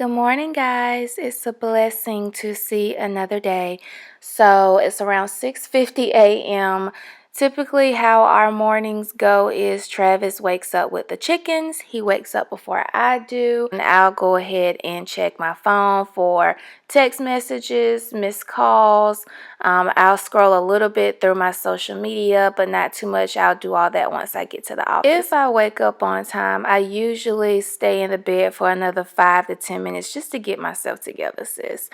Good morning, guys. It's a blessing to see another day. So it's around 6:50 a.m. Typically, how our mornings go is Travis wakes up with the chickens. He wakes up before I do, and I'll go ahead and check my phone for text messages, missed calls. I'll scroll a little bit through my social media, but not too much. I'll do all that once I get to the office. If I wake up on time, I usually stay in the bed for another 5 to 10 minutes just to get myself together, sis.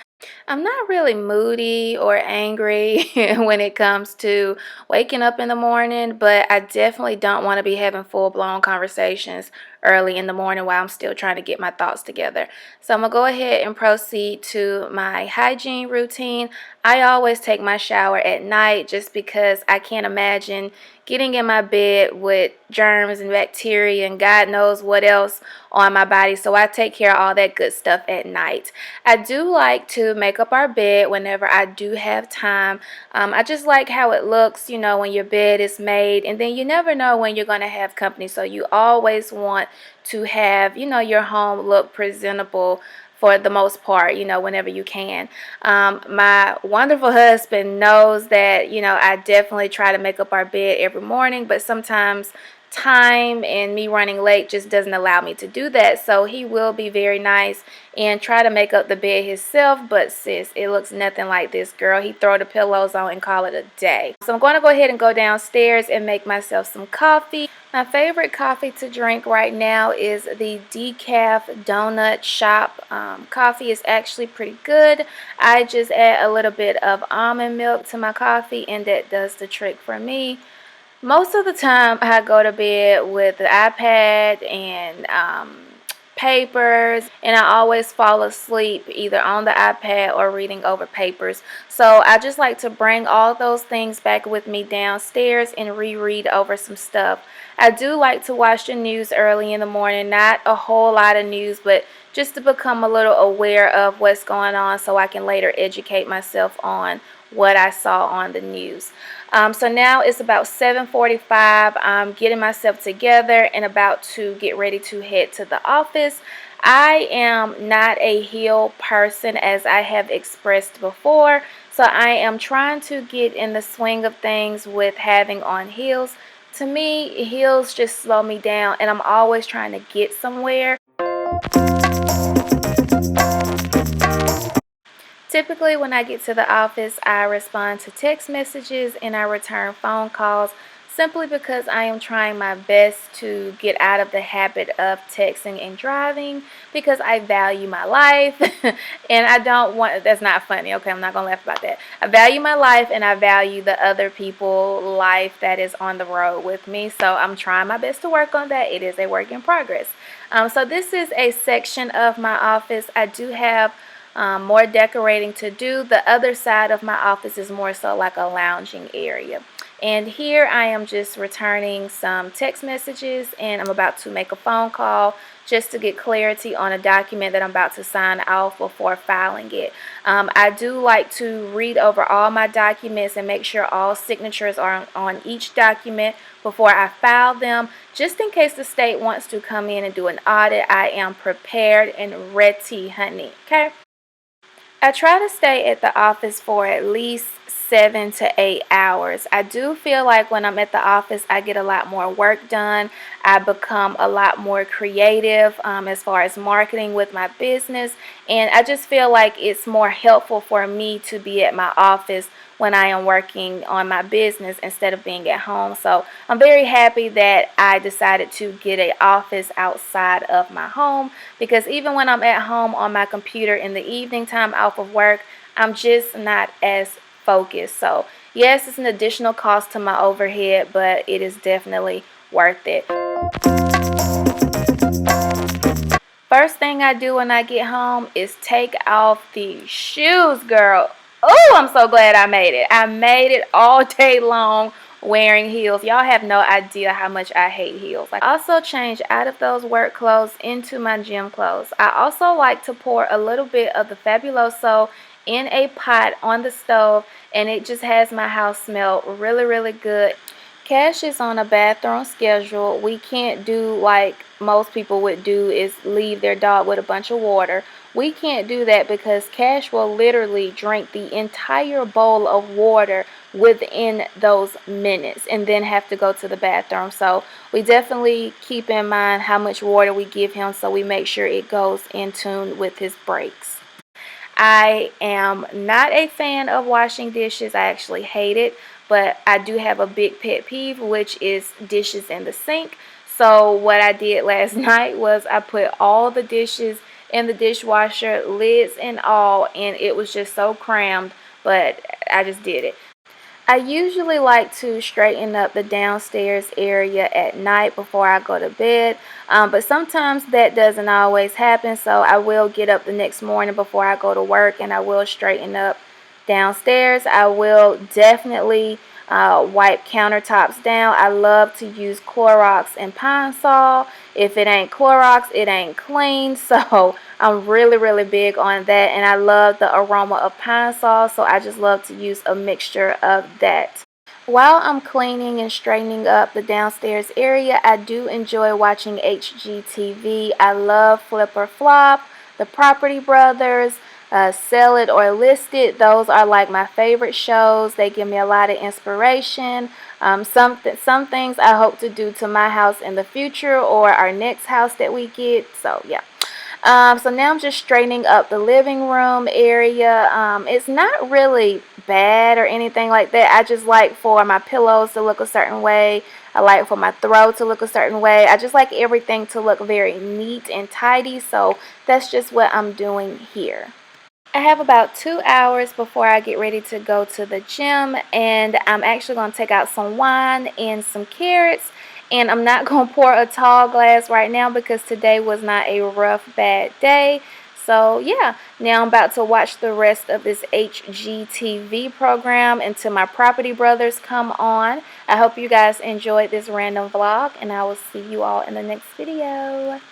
I'm not really moody or angry when it comes to waking up in the morning, but I definitely don't want to be having full-blown conversations early in the morning while I'm still trying to get my thoughts together. So I'm going to go ahead and proceed to my hygiene routine. I always take my shower at night just because I can't imagine getting in my bed with germs and bacteria and God knows what else on my body. So I take care of all that good stuff at night. I do like to make up our bed whenever I do have time. I just like how it looks, when your bed is made, and then you never know when you're going to have company. So you always want to have, your home look presentable for the most part, whenever you can. My wonderful husband knows that, I definitely try to make up our bed every morning, but sometimes time and me running late just doesn't allow me to do that. So he will be very nice and try to make up the bed himself, but sis, it looks nothing like this, girl. He throw the pillows on and call it a day. So I'm going to go ahead and go downstairs and make myself some coffee. My favorite coffee to drink right now is the decaf donut shop coffee. Is actually pretty good. I just add a little bit of almond milk to my coffee, and that does the trick for me. Most of the time, I go to bed with the iPad and papers, and I always fall asleep either on the iPad or reading over papers. So I just like to bring all those things back with me downstairs and reread over some stuff. I do like to watch the news early in the morning, not a whole lot of news, but just to become a little aware of what's going on so I can later educate myself on what I saw on the news. So now it's about 7:45. I'm getting myself together and about to get ready to head to the office. I am not a heel person, as I have expressed before, so I am trying to get in the swing of things with having on heels. To me, heels just slow me down, and I'm always trying to get somewhere. Typically, when I get to the office, I respond to text messages and I return phone calls simply because I am trying my best to get out of the habit of texting and driving because I value my life and I don't want, that's not funny, okay, I'm not going to laugh about that. I value my life and I value the other people life that is on the road with me, so I'm trying my best to work on that. It is a work in progress. So this is a section of my office. I do have more decorating to do. The other side of my office is more so like a lounging area. And here I am just returning some text messages, and I'm about to make a phone call just to get clarity on a document that I'm about to sign off before filing it. I do like to read over all my documents and make sure all signatures are on each document before I file them, just in case the state wants to come in and do an audit. I am prepared and ready, honey. Okay. I try to stay at the office for at least 7 to 8 hours. I do feel like when I'm at the office, I get a lot more work done. I become a lot more creative as far as marketing with my business. And I just feel like it's more helpful for me to be at my office when I am working on my business instead of being at home. So I'm very happy that I decided to get an office outside of my home, because even when I'm at home on my computer in the evening time off of work, I'm just not as focused. So yes, it's an additional cost to my overhead, but it is definitely worth it. First thing I do when I get home is take off these shoes, girl. Oh, I'm so glad I made it. I made it all day long wearing heels. Y'all have no idea how much I hate heels. I also change out of those work clothes into my gym clothes. I also like to pour a little bit of the Fabuloso in a pot on the stove, and it just has my house smell really, really good. Cash is on a bathroom schedule. We can't do like most people would do, is leave their dog with a bunch of water. We can't do that because Cash will literally drink the entire bowl of water within those minutes and then have to go to the bathroom. So we definitely keep in mind how much water we give him, so we make sure it goes in tune with his breaks. I am not a fan of washing dishes. I actually hate it, but I do have a big pet peeve, which is dishes in the sink. So what I did last night was I put all the dishes in the dishwasher, lids and all, and it was just so crammed, but I just did it. I usually like to straighten up the downstairs area at night before I go to bed, but sometimes that doesn't always happen, so I will get up the next morning before I go to work and I will straighten up downstairs. I will definitely wipe countertops down. I love to use Clorox and Pine Sol. If it ain't Clorox, it ain't clean, so I'm really big on that, and I love the aroma of Pine Sol, so I just love to use a mixture of that. While I'm cleaning and straightening up the downstairs area, I do enjoy watching HGTV. I love Flip or Flop, The Property Brothers, Sell It or List It. Those are like my favorite shows. They give me a lot of inspiration. Some things I hope to do to my house in the future or our next house that we get. So yeah. So now I'm just straightening up the living room area. It's not really bad or anything like that. I just like for my pillows to look a certain way. I like for my throw to look a certain way. I just like everything to look very neat and tidy. So that's just what I'm doing here. I have about 2 hours before I get ready to go to the gym, and I'm actually going to take out some wine and some carrots, and I'm not going to pour a tall glass right now because today was not a rough, bad day. So yeah, now I'm about to watch the rest of this HGTV program until my Property Brothers come on. I hope you guys enjoyed this random vlog, and I will see you all in the next video.